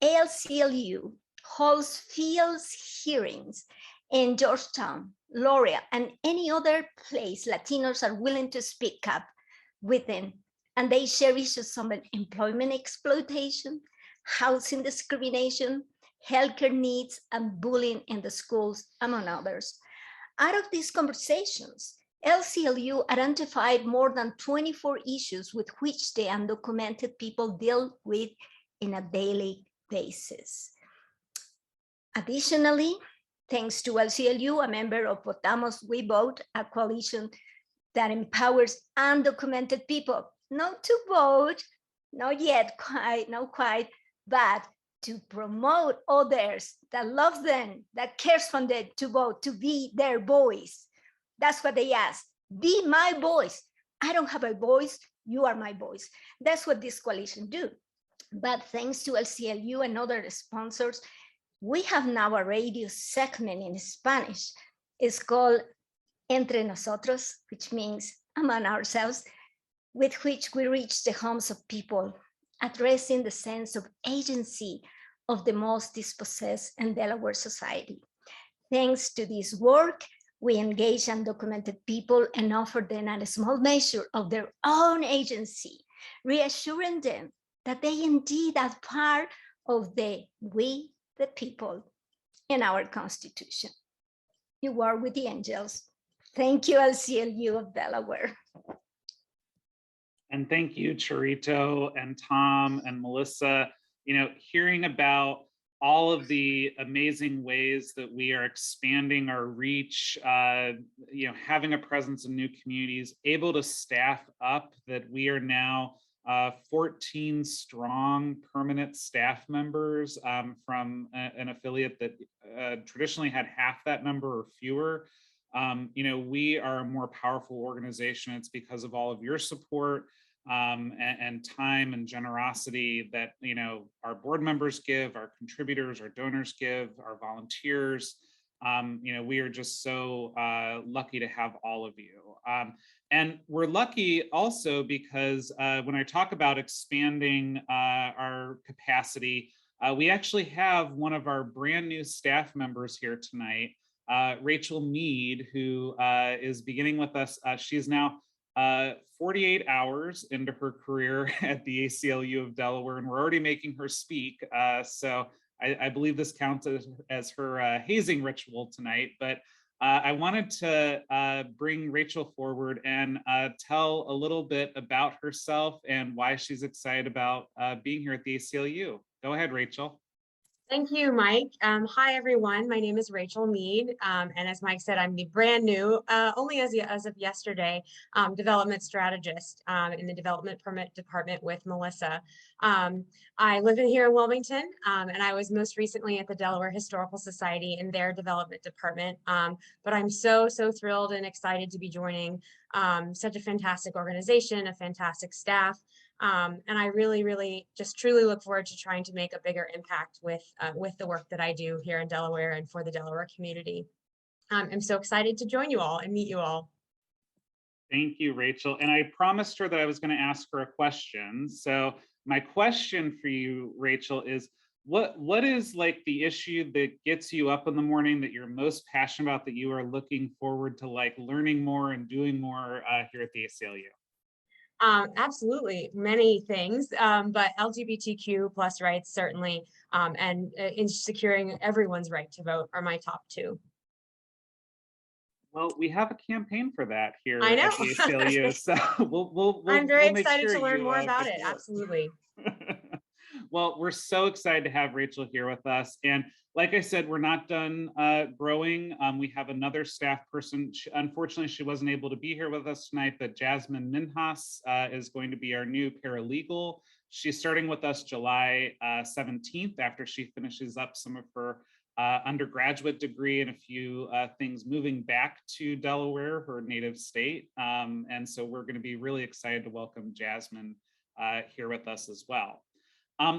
ACLU holds field hearings in Georgetown, Loria, and any other place Latinos are willing to speak up within, and they share issues of employment exploitation, housing discrimination, healthcare needs, and bullying in the schools, among others. Out of these conversations, ACLU identified more than 24 issues with which the undocumented people deal with on a daily basis. Additionally, thanks to ACLU, a member of Votamos We Vote, a coalition that empowers undocumented people, not to vote, not yet, not quite, but to promote others that love them, that cares for them to vote, to be their voice. That's what they ask. Be my voice. I don't have a voice. You are my voice. That's what this coalition do. But thanks to ACLU and other sponsors, we have now a radio segment in Spanish. It's called Entre Nosotros, which means among ourselves, with which we reach the homes of people, addressing the sense of agency of the most dispossessed in Delaware society. Thanks to this work, We engage undocumented people and offer them a small measure of their own agency, reassuring them that they indeed are part of the we, the people, in our Constitution. You work with the angels. Thank you, ACLU of Delaware. And thank you, Charito and Tom and Melissa. You know, hearing about all of the amazing ways that we are expanding our reach, you know, having a presence in new communities, able to staff up, that we are now 14 strong permanent staff members from an affiliate that traditionally had half that number or fewer. You know, we are a more powerful organization. It's because of all of your support and time and generosity that, you know, our board members give, our contributors, our donors give, our volunteers. You know, we are just so lucky to have all of you. And we're lucky also because when I talk about expanding our capacity, we actually have one of our brand new staff members here tonight, Rachel Mead, who is beginning with us. She's now 48 hours into her career at the ACLU of Delaware, and we're already making her speak. So I believe this counts as her hazing ritual tonight. But I wanted to bring Rachel forward and tell a little bit about herself and why she's excited about being here at the ACLU. Go ahead, Rachel. Thank you, Mike. Hi, everyone. My name is Rachel Mead. And as Mike said, I'm the brand new, only as of yesterday, development strategist in the development permit department with Melissa. I live here in Wilmington, and I was most recently at the Delaware Historical Society in their development department. But I'm so thrilled and excited to be joining such a fantastic organization, a fantastic staff. And I really just truly look forward to trying to make a bigger impact with the work that I do here in Delaware and for the Delaware community. I'm so excited to join you all and meet you all. Thank you, Rachel. And I promised her that I was going to ask her a question. So my question for you, Rachel, is what is like the issue that gets you up in the morning, that you're most passionate about, that you are looking forward to like learning more and doing more here at the ACLU? Absolutely, many things, but LGBTQ plus rights certainly, and in securing everyone's right to vote are my top two. Well, we have a campaign for that here I know. at the ACLU, so I'm very we'll excited sure to learn you, more about it. Absolutely. Well, we're so excited to have Rachel here with us. And like I said, we're not done growing. We have another staff person. Unfortunately, she wasn't able to be here with us tonight, but Jasmine Minhas is going to be our new paralegal. She's starting with us July 17th after she finishes up some of her undergraduate degree and a few things moving back to Delaware, her native state. And so we're going to be really excited to welcome Jasmine here with us as well.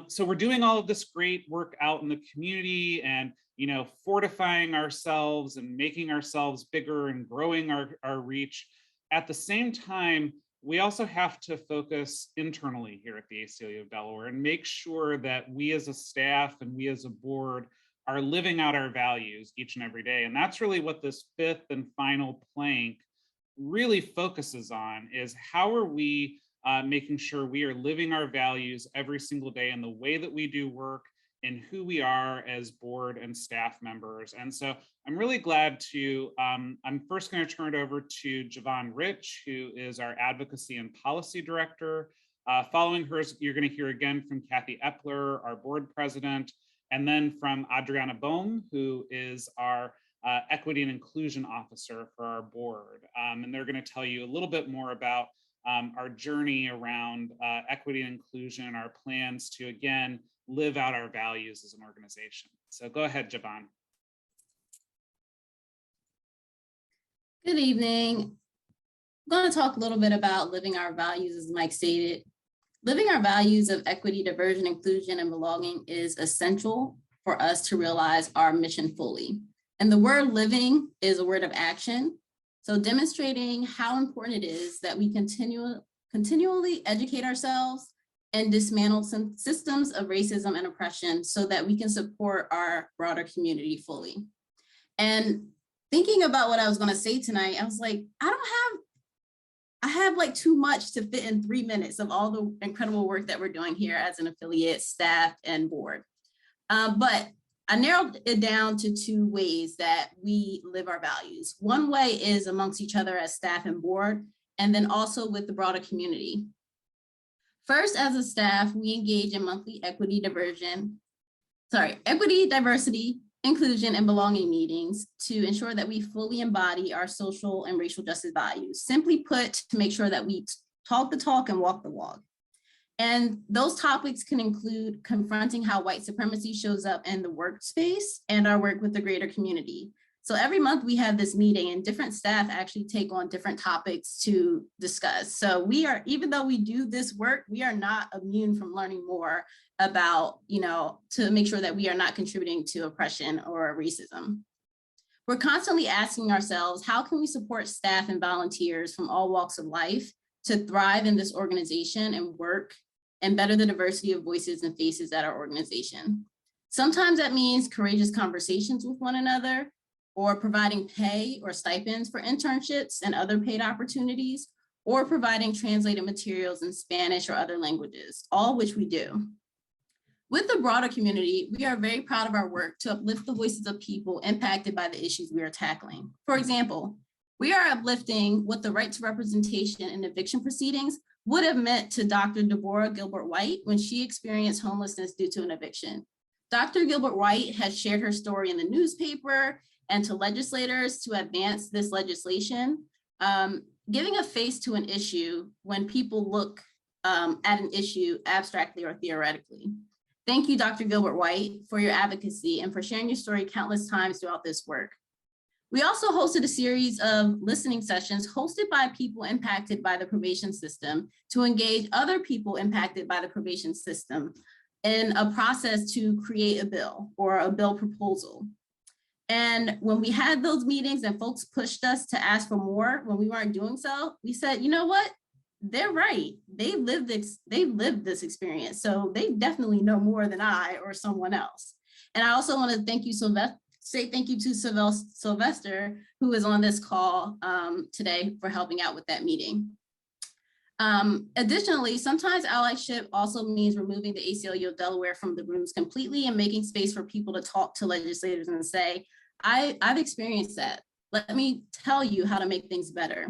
So we're doing all of this great work out in the community and, you know, fortifying ourselves and making ourselves bigger and growing our reach. At the same time, we also have to focus internally here at the ACLU of Delaware and make sure that we as a staff and we as a board are living out our values each and every day. And that's really what this fifth and final plank really focuses on, is how are we making sure we are living our values every single day in the way that we do work and who we are as board and staff members. And so I'm really glad to, I'm first going to turn it over to Javon Rich, who is our advocacy and policy director. Following her, you're going to hear again from Kathy Epler, our board president, and then from Adriana Bohm, who is our equity and inclusion officer for our board. And they're going to tell you a little bit more about our journey around equity and inclusion, our plans to, again, live out our values as an organization. So go ahead, Javon. Good evening. I'm going to talk a little bit about living our values, as Mike stated. Living our values of equity, diversion, inclusion, and belonging is essential for us to realize our mission fully. And the word living is a word of action. So demonstrating how important it is that we continually educate ourselves and dismantle some systems of racism and oppression so that we can support our broader community fully. And thinking about what I was going to say tonight, I was like, I have like too much to fit in 3 minutes of all the incredible work that we're doing here as an affiliate, staff, and board. But I narrowed it down to 2 ways that we live our values. One way is amongst each other as staff and board, and then also with the broader community. First, as a staff, we engage in monthly equity, diversity, inclusion, and belonging meetings to ensure that we fully embody our social and racial justice values. Simply put, to make sure that we talk the talk and walk the walk. And those topics can include confronting how white supremacy shows up in the workspace and our work with the greater community. So every month we have this meeting and different staff actually take on different topics to discuss. So we are, even though we do this work, we are not immune from learning more about, to make sure that we are not contributing to oppression or racism. We're constantly asking ourselves, how can we support staff and volunteers from all walks of life to thrive in this organization and work and better the diversity of voices and faces at our organization? Sometimes that means courageous conversations with one another, or providing pay or stipends for internships and other paid opportunities, or providing translated materials in Spanish or other languages, all which we do. With the broader community, we are very proud of our work to uplift the voices of people impacted by the issues we are tackling. For example, we are uplifting what the right to representation in eviction proceedings would have meant to Dr. Deborah Gilbert White when she experienced homelessness due to an eviction. Dr. Gilbert White has shared her story in the newspaper and to legislators to advance this legislation, giving a face to an issue when people look at an issue abstractly or theoretically. Thank you, Dr. Gilbert White, for your advocacy and for sharing your story countless times throughout this work. We also hosted a series of listening sessions hosted by people impacted by the probation system to engage other people impacted by the probation system in a process to create a bill or a bill proposal. And when we had those meetings and folks pushed us to ask for more when we weren't doing so, we said, you know what? They're right. They've lived this experience. So they definitely know more than I or someone else. And I also want to say thank you to Sylvester, who is on this call today for helping out with that meeting. Additionally, sometimes allyship also means removing the ACLU of Delaware from the rooms completely and making space for people to talk to legislators and say, I've experienced that. Let me tell you how to make things better.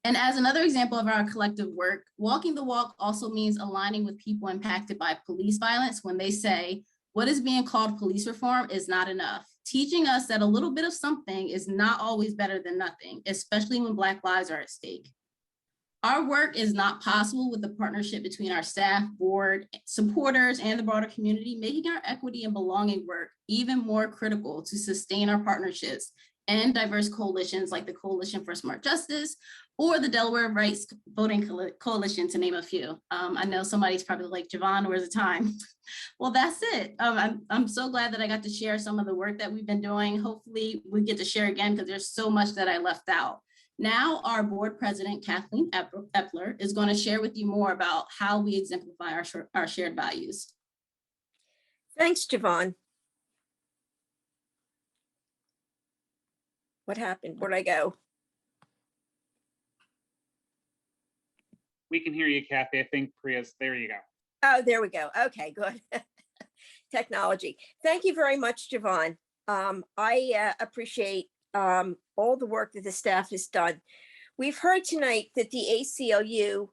And as another example of our collective work, walking the walk also means aligning with people impacted by police violence when they say, what is being called police reform is not enough, teaching us that a little bit of something is not always better than nothing, especially when Black lives are at stake. Our work is not possible with the partnership between our staff, board, supporters, and the broader community, making our equity and belonging work even more critical to sustain our partnerships and diverse coalitions like the Coalition for Smart Justice or the Delaware Rights Voting Coalition, to name a few. I know somebody's probably like, Javon, where's the time? Well, that's it. I'm so glad that I got to share some of the work that we've been doing. Hopefully we get to share again because there's so much that I left out. Now our board president, Kathleen Epler, is going to share with you more about how we exemplify our shared values. Thanks, Javon. What happened? Where'd I go? We can hear you, Kathy. I think Priya's, there you go. Oh, there we go. Okay, good. Technology. Thank you very much, Javon. I appreciate all the work that the staff has done. We've heard tonight that the ACLU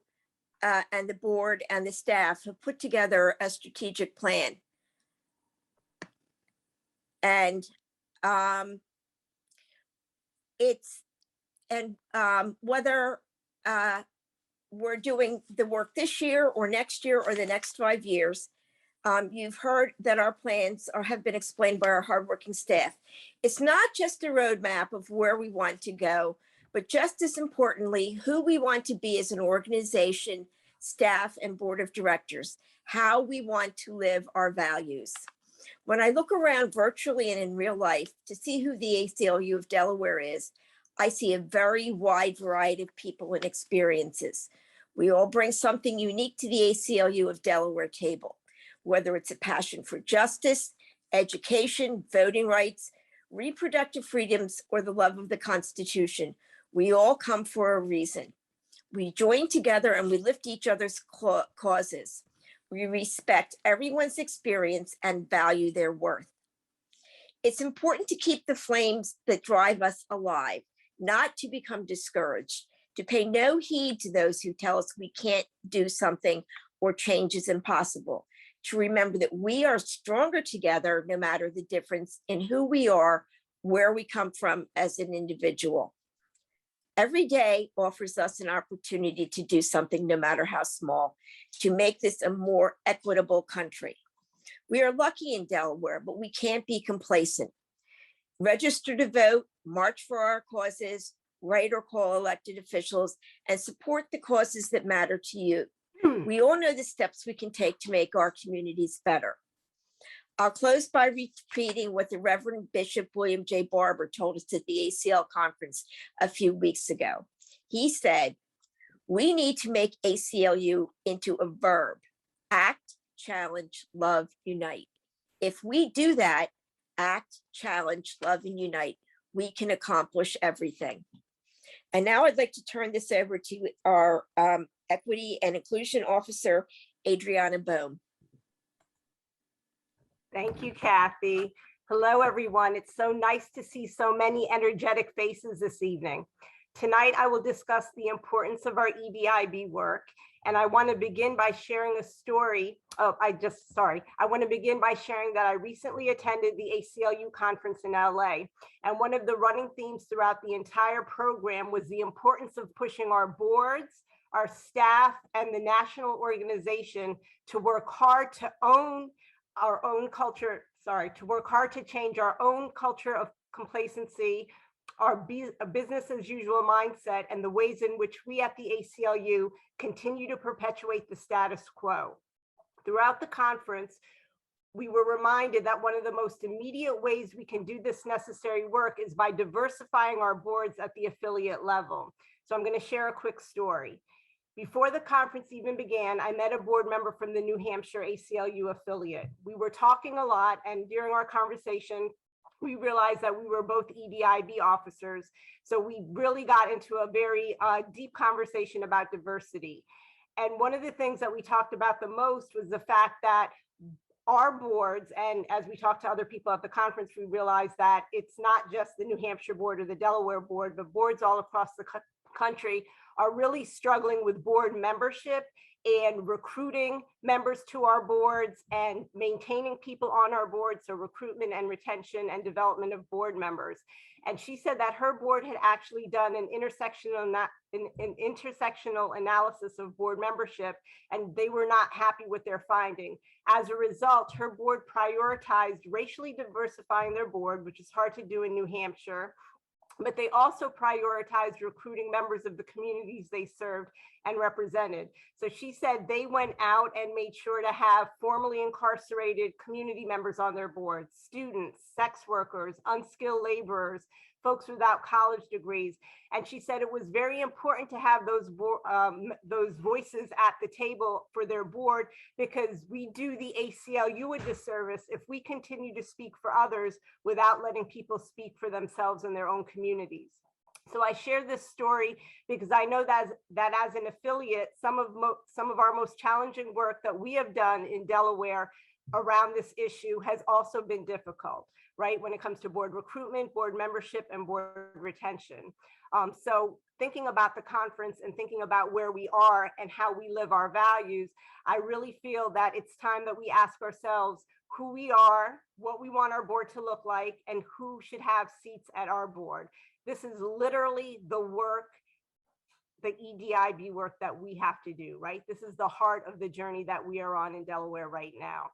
and the board and the staff have put together a strategic plan. And whether we're doing the work this year or next year or the next 5 years, you've heard that our plans have been explained by our hardworking staff. It's not just a roadmap of where we want to go, but just as importantly, who we want to be as an organization, staff, and board of directors, how we want to live our values. When I look around virtually and in real life to see who the ACLU of Delaware is, I see a very wide variety of people and experiences. We all bring something unique to the ACLU of Delaware table, whether it's a passion for justice, education, voting rights. reproductive freedoms, or the love of the Constitution. We all come for a reason. We join together and we lift each other's causes. We respect everyone's experience and value their worth. It's important to keep the flames that drive us alive, not to become discouraged, to pay no heed to those who tell us we can't do something or change is impossible, to remember that we are stronger together no matter the difference in who we are, where we come from as an individual. Every day offers us an opportunity to do something, no matter how small, to make this a more equitable country. We are lucky in Delaware, but we can't be complacent. Register to vote, march for our causes, write or call elected officials, and support the causes that matter to you. We all know the steps we can take to make our communities better. I'll close by repeating what the Reverend Bishop William J. Barber told us at the ACL conference a few weeks ago. He said, we need to make ACLU into a verb: act, challenge, love, unite. If we do that, act, challenge, love, and unite, we can accomplish everything. And now I'd like to turn this over to our Equity and Inclusion Officer, Adriana Bohm. Thank you, Kathy. Hello, everyone. It's so nice to see so many energetic faces this evening. Tonight, I will discuss the importance of our EDIB work. And I want to begin by sharing a story. I want to begin by sharing that I recently attended the ACLU conference in LA. And one of the running themes throughout the entire program was the importance of pushing our boards, our staff, and the national organization to work hard to own our own culture, to work hard to change our own culture of complacency, our business as usual mindset, and the ways in which we at the ACLU continue to perpetuate the status quo. Throughout the conference, we were reminded that one of the most immediate ways we can do this necessary work is by diversifying our boards at the affiliate level. So I'm going to share a quick story. Before the conference even began, I met a board member from the New Hampshire ACLU affiliate. We were talking a lot, and during our conversation, we realized that we were both EDIB officers. So we really got into a very deep conversation about diversity. And one of the things that we talked about the most was the fact that our boards, and as we talked to other people at the conference, we realized that it's not just the New Hampshire board or the Delaware board, but boards all across the country are really struggling with board membership and recruiting members to our boards and maintaining people on our boards, so recruitment and retention and development of board members. And she said that her board had actually done an intersectional analysis of board membership, and they were not happy with their finding. As a result, her board prioritized racially diversifying their board, which is hard to do in New Hampshire, but they also prioritized recruiting members of the communities they served and represented. So she said they went out and made sure to have formerly incarcerated community members on their boards, students, sex workers, unskilled laborers, folks without college degrees. And she said it was very important to have those voices at the table for their board, because we do the ACLU a disservice if we continue to speak for others without letting people speak for themselves in their own communities. So I share this story because I know that as an affiliate, some of our most challenging work that we have done in Delaware around this issue has also been difficult, right? When it comes to board recruitment, board membership, and board retention. So thinking about the conference and thinking about where we are and how we live our values, I really feel that it's time that we ask ourselves who we are, what we want our board to look like, and who should have seats at our board. This is literally the work, the EDIB work that we have to do, right? This is the heart of the journey that we are on in Delaware right now.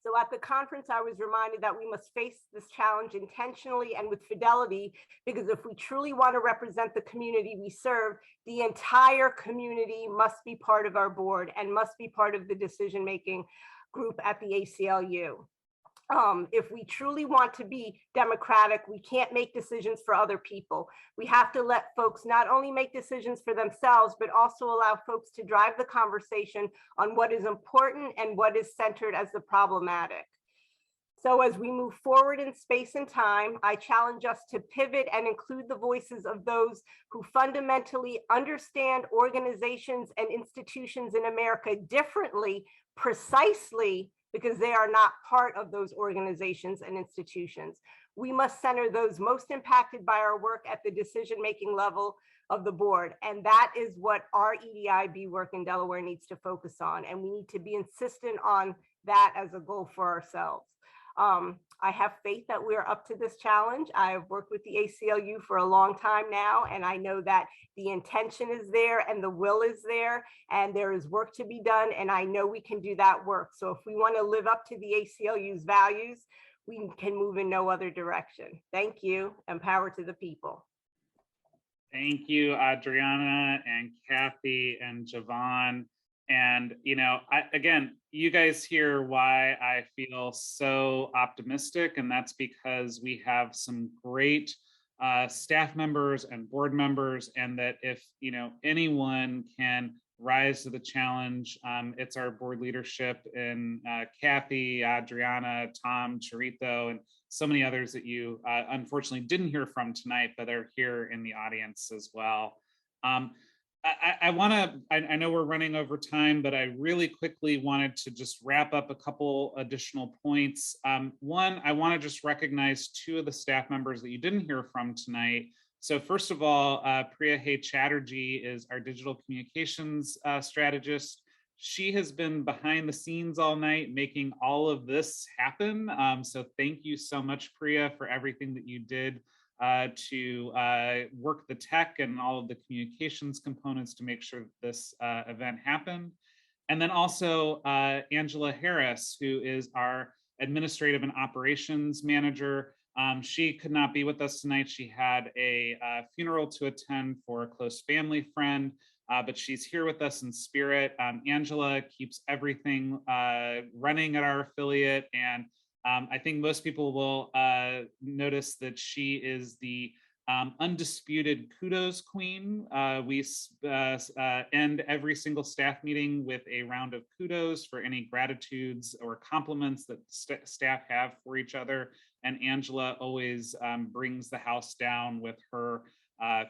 So at the conference, I was reminded that we must face this challenge intentionally and with fidelity, because if we truly want to represent the community we serve, the entire community must be part of our board and must be part of the decision-making group at the ACLU. If we truly want to be democratic, we can't make decisions for other people. We have to let folks not only make decisions for themselves, but also allow folks to drive the conversation on what is important and what is centered as the problematic. So as we move forward in space and time, I challenge us to pivot and include the voices of those who fundamentally understand organizations and institutions in America differently, precisely because they are not part of those organizations and institutions. We must center those most impacted by our work at the decision-making level of the board. And that is what our EDIB work in Delaware needs to focus on. And we need to be insistent on that as a goal for ourselves. I have faith that we're up to this challenge. I have worked with the ACLU for a long time now, and I know that the intention is there and the will is there, and there is work to be done, and I know we can do that work. So if we want to live up to the ACLU's values, we can move in no other direction. Thank you, and power to the people. Thank you, Adriana and Kathy and Javon. And, you know, again, you guys hear why I feel so optimistic, and that's because we have some great staff members and board members, and that if, you know, anyone can rise to the challenge, it's our board leadership in Kathy, Adriana, Tom, Charito, and so many others that you unfortunately didn't hear from tonight, but are here in the audience as well. I know we're running over time, but I really quickly wanted to just wrap up a couple additional points. One, I want to just recognize two of the staff members that you didn't hear from tonight. So first of all, Priya Hay Chatterjee is our digital communications strategist. She has been behind the scenes all night making all of this happen. So thank you so much, Priya, for everything that you did to work the tech and all of the communications components to make sure that this event happened. And then also Angela Harris, who is our administrative and operations manager. She could not be with us tonight. She had a funeral to attend for a close family friend, but she's here with us in spirit. Angela keeps everything running at our affiliate, and I think most people will notice that she is the undisputed kudos queen. We end every single staff meeting with a round of kudos for any gratitudes or compliments that staff have for each other. And Angela always brings the house down with her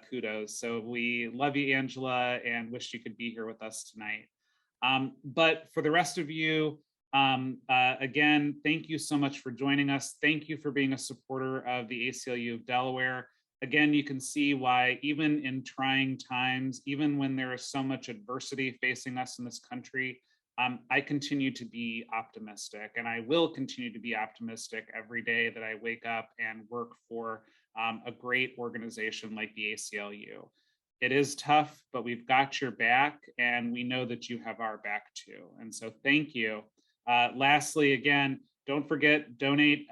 kudos. So we love you, Angela, and wish you could be here with us tonight. But for the rest of you, again, thank you so much for joining us. Thank you for being a supporter of the ACLU of Delaware. Again, you can see why even in trying times, even when there is so much adversity facing us in this country, I continue to be optimistic, and I will continue to be optimistic every day that I wake up and work for a great organization like the ACLU. It is tough, but we've got your back, and we know that you have our back too. And so thank you. Lastly, again, don't forget, donate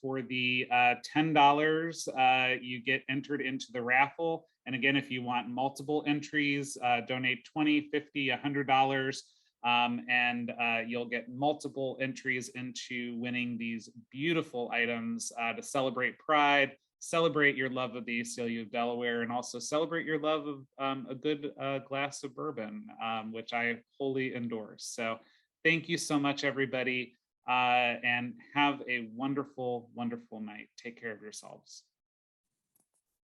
for the $10. You get entered into the raffle. And again, if you want multiple entries, donate $20, $50, $100. And you'll get multiple entries into winning these beautiful items to celebrate Pride, celebrate your love of the ACLU of Delaware, and also celebrate your love of a good glass of bourbon, which I wholly endorse. So thank you so much, everybody, and have a wonderful, wonderful night. Take care of yourselves.